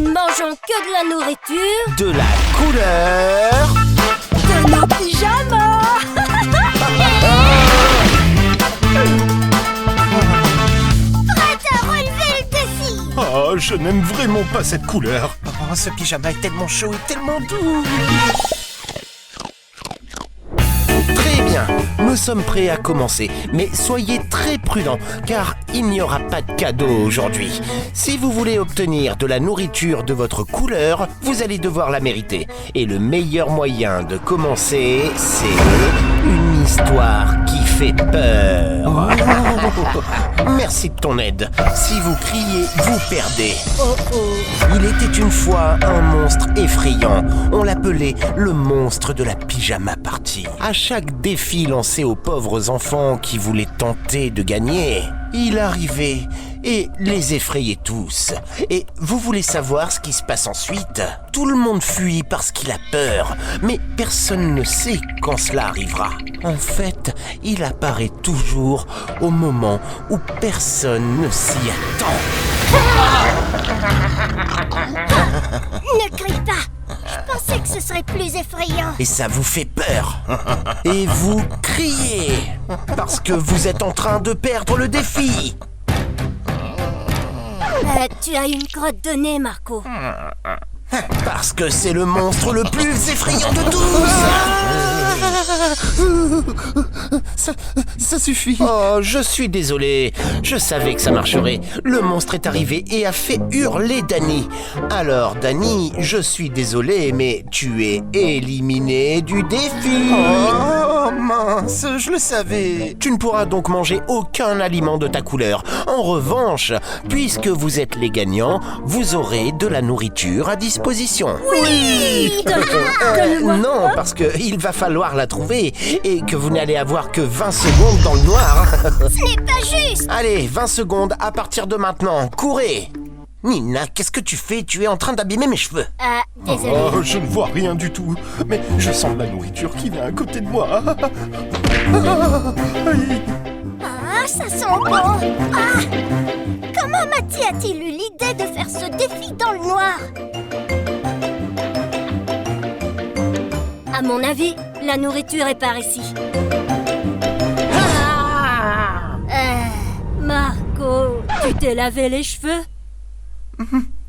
ne mangeons que de la nourriture, de la couleur, de nos pyjamas. Prête à relever le défi. Oh, je n'aime vraiment pas cette couleur. Oh, ce pyjama est tellement chaud et tellement doux. Très bien, nous sommes prêts à commencer, mais soyez très prudents, car il n'y aura pas de cadeau aujourd'hui. Si vous voulez obtenir de la nourriture de votre couleur, vous allez devoir la mériter. Et le meilleur moyen de commencer, c'est une histoire qui fait peur. Merci de ton aide. Si vous criez, vous perdez. Il était une fois un monstre effrayant. On l'appelait le monstre de la pyjama party. À chaque défi lancé aux pauvres enfants qui voulaient tenter de gagner, il arrivait et les effrayait tous. Et vous voulez savoir ce qui se passe ensuite? Tout le monde fuit parce qu'il a peur, mais personne ne sait quand cela arrivera. En fait, il apparaît toujours au moment où personne ne s'y attend. Ne crie pas. Je pensais que ce serait plus effrayant. Et ça vous fait peur. Et vous criez parce que vous êtes en train de perdre le défi. Tu as une crotte de nez, Marco. Parce que c'est le monstre le plus effrayant de tous. Ça suffit. Oh, je suis désolé. Je savais que ça marcherait. Le monstre est arrivé et a fait hurler Danny. Alors, Danny, je suis désolé, mais tu es éliminé du défi. Oh mince, je le savais. Tu ne pourras donc manger aucun aliment de ta couleur. En revanche, puisque vous êtes les gagnants, vous aurez de la nourriture à disposition. Oui. Non, parce qu'il va falloir la trouver et que vous n'allez avoir que 20 secondes dans le noir. Ce n'est pas juste. Allez, 20 secondes à partir de maintenant. Courez! Nina, qu'est-ce que tu fais? Tu es en train d'abîmer mes cheveux. Désolé. Oh, je ne vois rien du tout. Mais je sens de la nourriture qui vient à côté de moi. Ah, ça sent bon. Ah. Comment Matty a-t-il eu l'idée de faire ce défi dans le noir? À mon avis, la nourriture est par ici. Marco, tu t'es lavé les cheveux?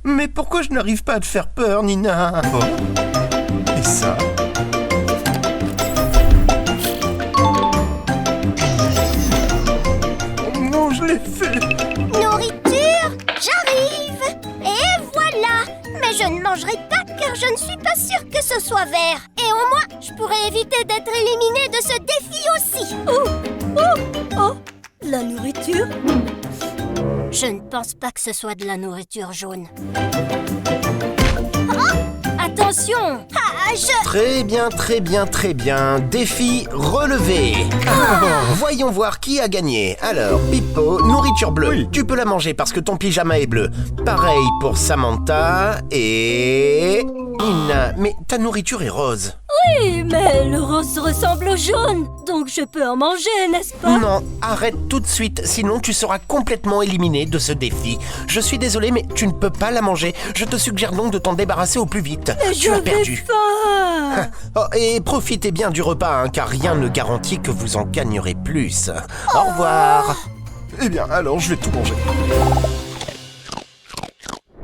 Mais pourquoi je n'arrive pas à te faire peur, Nina? Oh. Et ça? Comment je l'ai fait? Nourriture, j'arrive. Et voilà. Mais je ne mangerai pas car je ne suis pas sûre que ce soit vert. Et au moins, je pourrais éviter d'être éliminée de ce défi aussi. Oh, la nourriture? Je ne pense pas que ce soit de la nourriture jaune. Attention! Très bien, très bien, très bien. Défi relevé. Voyons voir qui a gagné. Alors, Pippo, nourriture bleue. Oui. Tu peux la manger parce que ton pyjama est bleu. Pareil pour Samantha et... Nina, mais ta nourriture est rose. Oui, mais le rose ressemble au jaune, donc je peux en manger, n'est-ce pas? Non, arrête tout de suite, sinon tu seras complètement éliminé de ce défi. Je suis désolé, mais tu ne peux pas la manger. Je te suggère donc de t'en débarrasser au plus vite. Mais Tu as perdu. j'avais faim. Oh, et profitez bien du repas, hein, car rien ne garantit que vous en gagnerez plus. Au revoir. Eh bien, alors je vais tout manger.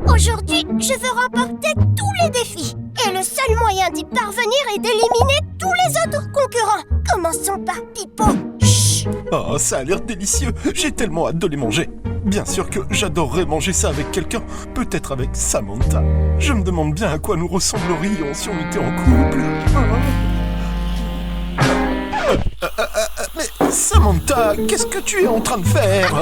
Aujourd'hui, je veux remporter tous les défis. Et le seul moyen d'y parvenir est d'éliminer tous les autres concurrents. Commençons par Pippo. Chut. Oh, ça a l'air délicieux. J'ai tellement hâte de les manger. Bien sûr que j'adorerais manger ça avec quelqu'un. Peut-être avec Samantha. Je me demande bien à quoi nous ressemblerions si on était en couple. Mais Samantha, qu'est-ce que tu es en train de faire?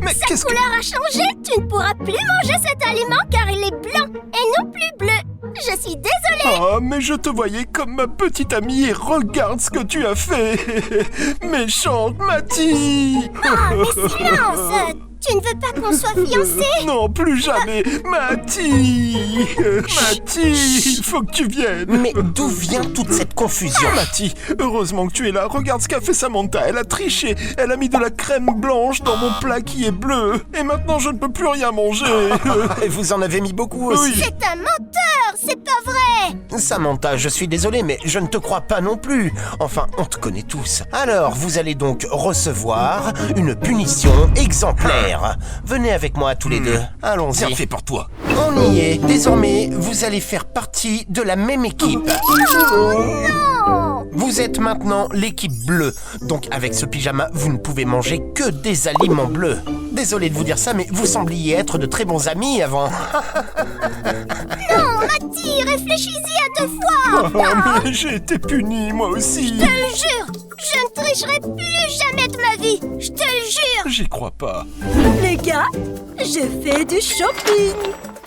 Mais Sa qu'est-ce que... couleur a changé. Tu ne pourras plus manger cet aliment car il est blanc et non plus bleu. Je suis désolée. Oh, mais je te voyais comme ma petite amie et regarde ce que tu as fait. Méchante Matty. Ah, mais silence. Tu ne veux pas qu'on soit fiancés? Non, plus jamais. Mati, il faut que tu viennes. Mais d'où vient toute cette confusion? Mati, heureusement que tu es là. Regarde ce qu'a fait Samantha. Elle a triché. Elle a mis de la crème blanche dans mon plat qui est bleu. Et maintenant, je ne peux plus rien manger. Et vous en avez mis beaucoup aussi. Oui. C'est un menteur, c'est pas vrai! Samantha, je suis désolé, mais je ne te crois pas non plus. Enfin, on te connaît tous. Alors, vous allez donc recevoir une punition exemplaire. Venez avec moi tous les deux. Bien Allons-y. fait pour toi. On y est. Désormais, vous allez faire partie de la même équipe. Vous êtes maintenant l'équipe bleue. Donc, avec ce pyjama, vous ne pouvez manger que des aliments bleus. Désolé de vous dire ça, mais vous sembliez être de très bons amis avant. Non, Mati, réfléchis-y à 2 fois! Oh, mais j'ai été puni, moi aussi. Je te le jure, je ne tricherai plus jamais de ma vie! Je te le jure! J'y crois pas. Les gars, j'ai fait du shopping.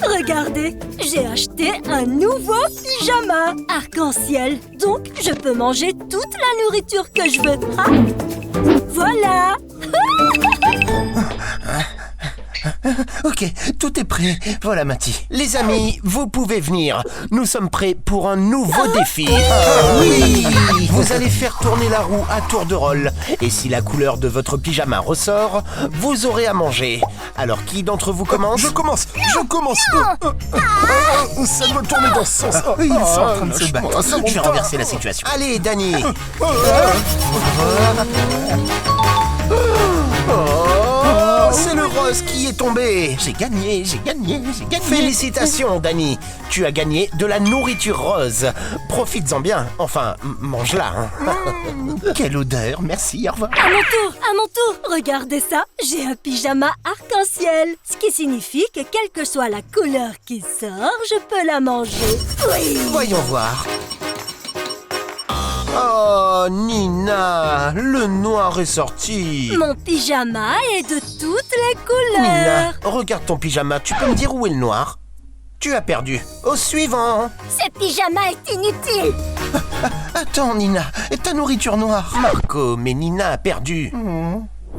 Regardez, j'ai acheté un nouveau pyjama arc-en-ciel. Donc, je peux manger toute la nourriture que je veux. Hein? Voilà. Ok, tout est prêt. Voilà, Mati. Les amis, vous pouvez venir. Nous sommes prêts pour un nouveau défi. Oui. Vous allez faire tourner la roue à tour de rôle. Et si la couleur de votre pyjama ressort, vous aurez à manger. Alors, qui d'entre vous commence? Je commence. Ça doit tourner dans ce sens. Ils sont en train de se lâche-moi, battre. Samantha. Je vais renverser la situation. Allez, Dani. C'est le rose qui est tombé. J'ai gagné. Félicitations, Dani. Tu as gagné de la nourriture rose. Profites-en bien. Enfin, mange-la. Hein. Quelle odeur. Merci, au revoir. À mon tour. Regardez ça. J'ai un pyjama arc-en-ciel. Ce qui signifie que quelle que soit la couleur qui sort, je peux la manger. Oui. Voyons voir. Oh, Nina, le noir est sorti. Mon pyjama est de toutes les Nina, couleurs. regarde ton pyjama. Tu peux me dire où est le noir? Tu as perdu. Au suivant. Ce pyjama est inutile! Attends, Nina, ta nourriture noire. Marco, mais Nina a perdu.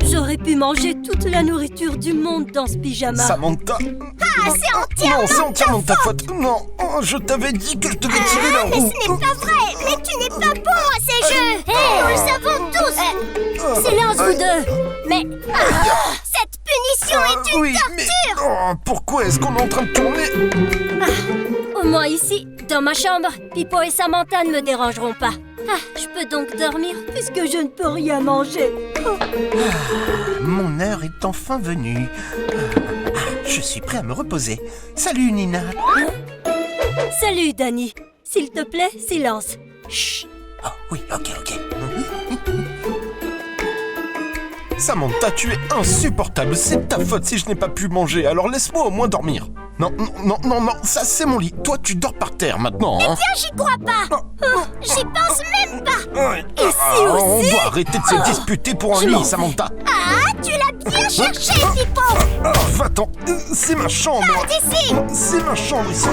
J'aurais pu manger toute la nourriture du monde dans ce pyjama. Samantha. Ah, c'est entièrement Non, c'est entièrement de ta faute. Non, je t'avais dit que je devais tirer la Mais roue. ce n'est pas vrai! Mais tu n'es pas bon à ces jeux! Nous le savons tous! Silence, vous deux. Mais cette punition est une Oui, mais pourquoi est-ce qu'on est en train de tourner? Au moins ici, dans ma chambre, Pipo et Samantha ne me dérangeront pas. Ah, je peux donc dormir puisque je ne peux rien manger. Mon heure est enfin venue. Je suis prêt à me reposer. Salut, Nina. Salut, Dani. S'il te plaît, silence. Chut. Oh, oui, ok. Samantha, tu es insupportable. C'est de ta faute si je n'ai pas pu manger. Alors laisse-moi au moins dormir. Non, ça c'est mon lit. Toi, tu dors par terre maintenant. Hein. J'y crois pas! J'y pense même pas! Ici On aussi. doit arrêter de se disputer pour un Je m'en lit, vais. Samantha. Ah, tu l'as bien cherché, Pipo! Va-t'en. C'est ma chambre. D'ici! C'est ma chambre ici.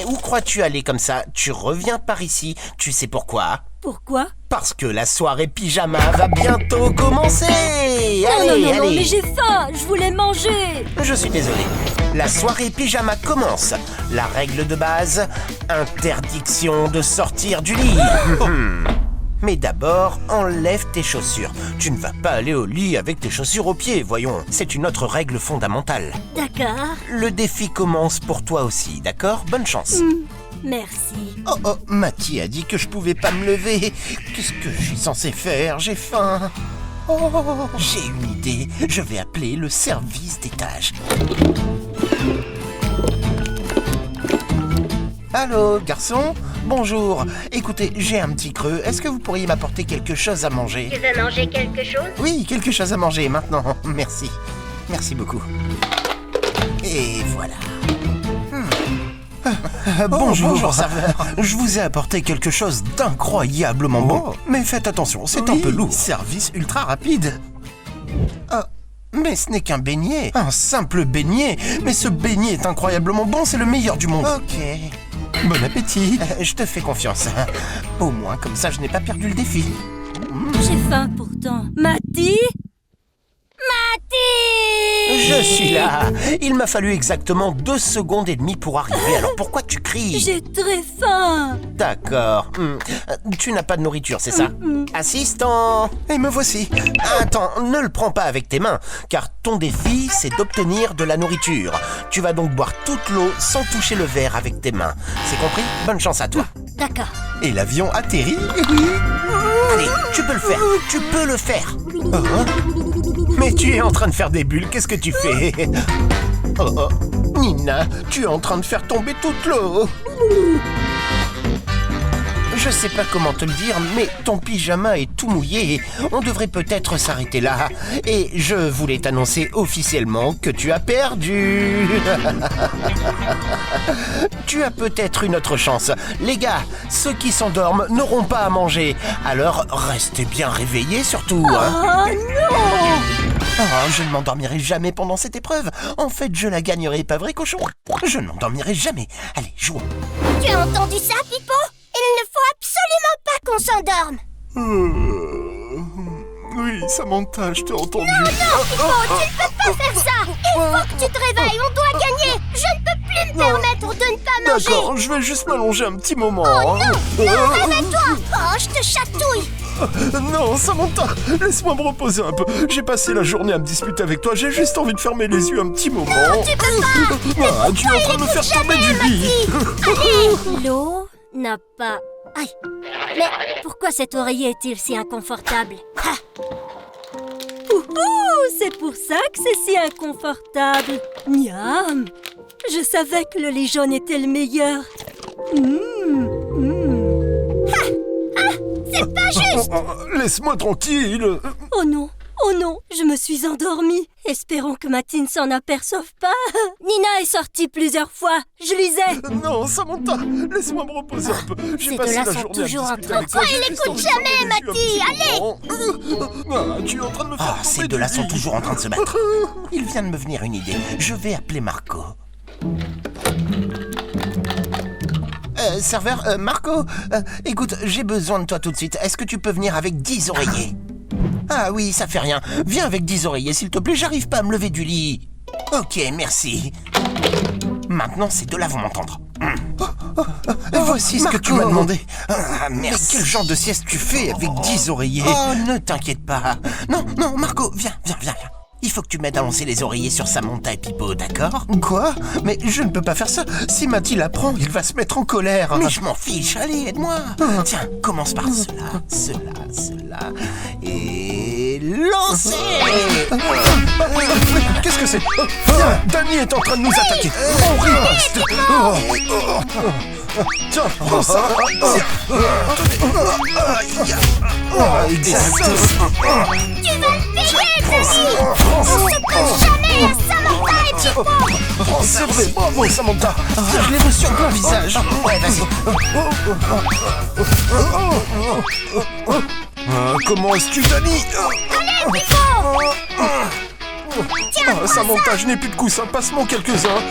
Où crois-tu aller comme ça? Tu reviens par ici. Tu sais pourquoi? Pourquoi? Parce que la soirée pyjama va bientôt commencer. Non, Allez. mais j'ai faim. Je voulais manger. Je suis désolé. La soirée pyjama commence. La règle de base, interdiction de sortir du lit. Mais d'abord, enlève tes chaussures. Tu ne vas pas aller au lit avec tes chaussures aux pieds, voyons. C'est une autre règle fondamentale. D'accord. Le défi commence pour toi aussi, d'accord? Bonne chance. Merci. Oh, Mati a dit que je pouvais pas me lever. Qu'est-ce que je suis censé faire? J'ai faim. Oh, j'ai une idée. Je vais appeler le service d'étage. Allô, garçon? Bonjour. Écoutez, j'ai un petit creux. Est-ce que vous pourriez m'apporter quelque chose à manger? Tu veux manger quelque chose? Oui, quelque chose à manger maintenant. Merci. Merci beaucoup. Et voilà. Bonjour, serveur. Je vous ai apporté quelque chose d'incroyablement bon. Mais faites attention, c'est un peu lourd. Service ultra rapide. Mais ce n'est qu'un beignet. Un simple beignet. Mais ce beignet est incroyablement bon, c'est le meilleur du monde. Ok. Bon appétit. Je te fais confiance. Au moins, comme ça, je n'ai pas perdu le défi. J'ai faim pourtant. Mati? Je suis là. Il m'a fallu exactement 2 secondes et demie pour arriver, alors pourquoi tu cries? J'ai très faim. D'accord. Tu n'as pas de nourriture, c'est ça? Assistant! Et me voici. Attends, ne le prends pas avec tes mains, car ton défi, c'est d'obtenir de la nourriture. Tu vas donc boire toute l'eau sans toucher le verre avec tes mains. C'est compris? Bonne chance à toi. D'accord. Et l'avion atterrit. Allez, tu peux le faire. Tu peux le faire. Mais tu es en train de faire des bulles, qu'est-ce que tu fais? Oh, Nina, tu es en train de faire tomber toute l'eau. Je sais pas comment te le dire, mais ton pyjama est tout mouillé. On devrait peut-être s'arrêter là. Et je voulais t'annoncer officiellement que tu as perdu. Tu as peut-être une autre chance. Les gars, ceux qui s'endorment n'auront pas à manger. Alors, restez bien réveillés surtout. Hein. Oh non! Oh, je ne m'endormirai jamais pendant cette épreuve. En fait, je la gagnerai, pas vrai, cochon? Je ne m'endormirai jamais. Allez, jouons. Tu as entendu ça, Pipo? Il ne faut absolument pas qu'on s'endorme. Oui, Samantha, je t'ai entendu. Non, Pipo, tu ne peux pas faire ça. Il faut que tu te réveilles, on doit gagner. Je ne peux plus me permettre de ne pas manger. D'accord, je vais juste m'allonger un petit moment. Oh non, non, réveille-toi. Oh, je te chatouille. Non, Samantha, laisse-moi me reposer un peu. J'ai passé la journée à me disputer avec toi, j'ai juste envie de fermer les yeux un petit moment. Non, tu peux pas. Ah, tu es en train de me faire tomber du lit. L'eau n'a pas... Aïe. Mais pourquoi cet oreiller est-il si inconfortable? C'est pour ça que c'est si inconfortable. Miam! Je savais que le lait jaune était le meilleur. C'est pas juste. Laisse-moi tranquille. Oh non, je me suis endormie. Espérons que Mathilde s'en aperçoive pas. Nina est sortie plusieurs fois. Je lisais. Non, Samantha, laisse-moi me reposer un peu. J'ai ces passé deux-là la sont journée à me toujours en disputer train avec de- toi. Pourquoi J'ai il juste écoute envie de fermer jamais, les yeux un Mathilde? petit moment. Ah, tu es en train de me faire tomber Ces du deux-là sont lit. toujours en train de se battre. Il vient de me venir une idée. Je vais appeler Marco. Serveur, Marco, écoute, j'ai besoin de toi tout de suite. Est-ce que tu peux venir avec 10 oreillers? Ah oui, ça fait rien. Viens avec 10 oreillers, s'il te plaît, j'arrive pas à me lever du lit. Ok, merci. Maintenant, ces deux-là vont m'entendre. Voici ce que tu m'as demandé. Ah, merci. Mais quel genre de sieste tu fais avec 10 oreillers? Oh, ne t'inquiète pas. Non, Marco, viens. Il faut que tu m'aides à lancer les oreillers sur Samantha et Pipo, d'accord? Quoi? Mais je ne peux pas faire ça. Si Mathilde apprend, il va se mettre en colère. Mais je m'en fiche, allez, aide-moi. Tiens, commence par cela. Et lancer. Qu'est-ce que c'est? Danny est en train de nous attaquer. On riposte. Tiens, prends ça. Des sauces. Tu vas le payer, Danny. On se colle jamais à Samantha et Pipo. C'est vrai, bravo Samantha. Je l'ai reçu en plein visage. Ouais, vas-y. Comment est-ce-tu, Danny? Allez, Pipo. Tiens, prends Samantha, je n'ai plus de coussins, passe-moi quelques-uns.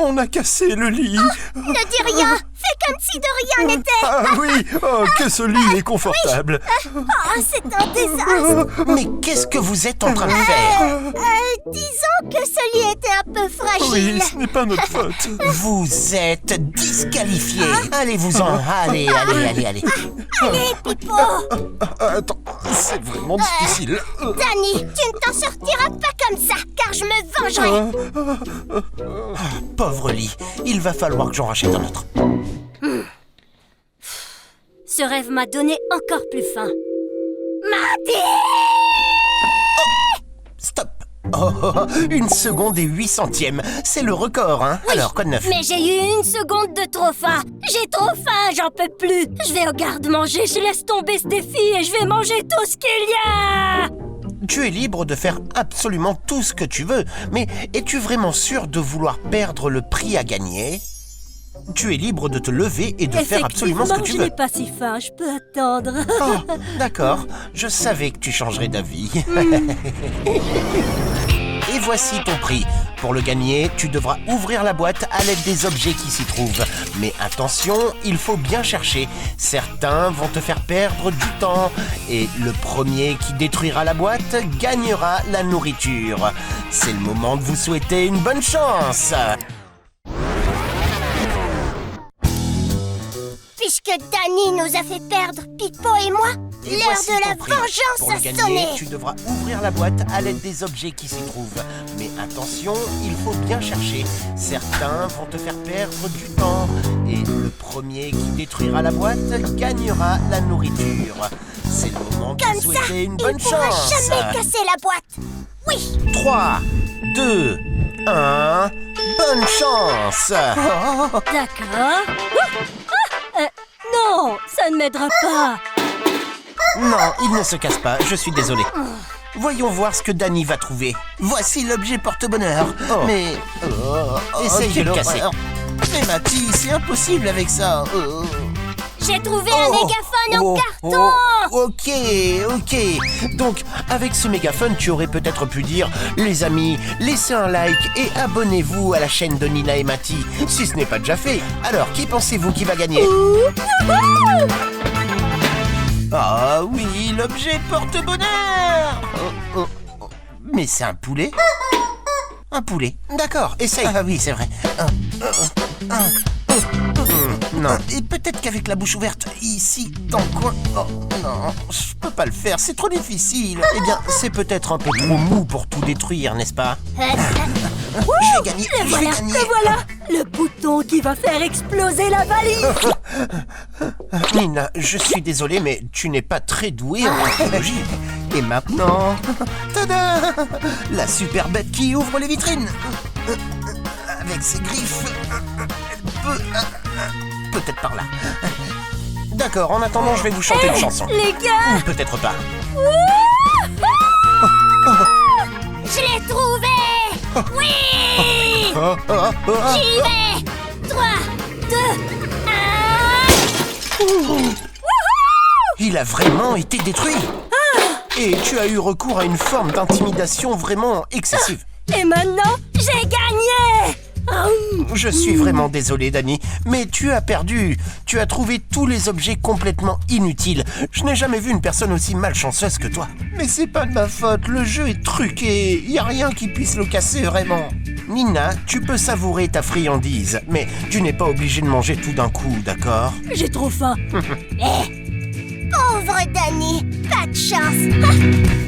On a cassé le lit. Ne dis rien. Fais comme si de rien n'était. Ah oui, que ce lit est confortable. Oh, c'est un désastre. Mais qu'est-ce que vous êtes en train de faire? Disons que ce lit était un peu fragile. Oui, ce n'est pas notre faute. Vous êtes disqualifiés. Allez-vous-en. Allez. Allez, Pipo. Attends, c'est vraiment difficile. Danny, tu ne t'en sortiras pas comme ça, car je me vengerai. Pauvre lit. Il va falloir que j'en rachète un autre. Ce rêve m'a donné encore plus faim. Stop. Oh, 1 seconde et 8 centièmes. C'est le record, hein? Alors, quoi de neuf? Mais j'ai eu 1 seconde de trop faim. J'ai trop faim, j'en peux plus. Je vais au garde-manger, je laisse tomber ce défi et je vais manger tout ce qu'il y a. Tu es libre de faire absolument tout ce que tu veux, mais es-tu vraiment sûr de vouloir perdre le prix à gagner? Tu es libre de te lever et de faire absolument ce que tu je veux. n'ai pas si faim, je peux attendre. Oh, d'accord. Je savais que tu changerais d'avis. Et voici ton prix. Pour le gagner, tu devras ouvrir la boîte à l'aide des objets qui s'y trouvent. Mais attention, il faut bien chercher. Certains vont te faire perdre du temps. Et le premier qui détruira la boîte gagnera la nourriture. C'est le moment de vous souhaiter une bonne chance. Puisque Danny nous a fait perdre Pipo et moi, Et l'heure voici de ton la prix. vengeance Pour le a gagner, sonné. tu devras ouvrir la boîte à l'aide des objets qui s'y trouvent. Mais attention, il faut bien chercher. Certains vont te faire perdre du temps. Et le premier qui détruira la boîte gagnera la nourriture. C'est le moment de Comme vous ça, souhaiter une il bonne pourra chance. jamais casser la boîte. Oui, 3, 2, 1, bonne chance. D'accord. Non, ça ne m'aidera pas. Non, il ne se casse pas, je suis désolé. Voyons voir ce que Danny va trouver. Voici l'objet porte-bonheur. Mais... essaye de le casser. Mais Mathis, c'est impossible avec ça. j'ai trouvé un mégaphone en carton. Ok. Donc, avec ce mégaphone, tu aurais peut-être pu dire « Les amis, laissez un like et abonnez-vous à la chaîne de Nina et Mati, si ce n'est pas déjà fait. » Alors, qui pensez-vous qui va gagner? Ah oui, l'objet porte-bonheur. Mais c'est un poulet? Un poulet, d'accord, essaye. Ah oui, c'est vrai. Non, et peut-être qu'avec la bouche ouverte, ici, dans le coin... Oh non, je peux pas le faire, c'est trop difficile. Eh bien, c'est peut-être un peu trop mou pour tout détruire, n'est-ce pas? Je vais gagner, Et voilà, le bouton qui va faire exploser la valise. Nina, je suis désolé, mais tu n'es pas très douée en technologie. Et maintenant... Tada! La super bête qui ouvre les vitrines. Avec ses griffes... Elle peut... peut-être par là. D'accord, en attendant, je vais vous chanter une chanson. Les gars, Ou peut-être pas. Je l'ai trouvé. Oui, j'y vais. 3, 2, 1. Il a vraiment été détruit. Et tu as eu recours à une forme d'intimidation vraiment excessive. et maintenant, j'ai gagné. Je suis vraiment désolé, Danny, mais tu as perdu. Tu as trouvé tous les objets complètement inutiles. Je n'ai jamais vu une personne aussi malchanceuse que toi. Mais c'est pas de ma faute, le jeu est truqué. Y a rien qui puisse le casser, vraiment. Nina, tu peux savourer ta friandise, mais tu n'es pas obligé de manger tout d'un coup, d'accord? J'ai trop faim. Pauvre Danny, pas de chance.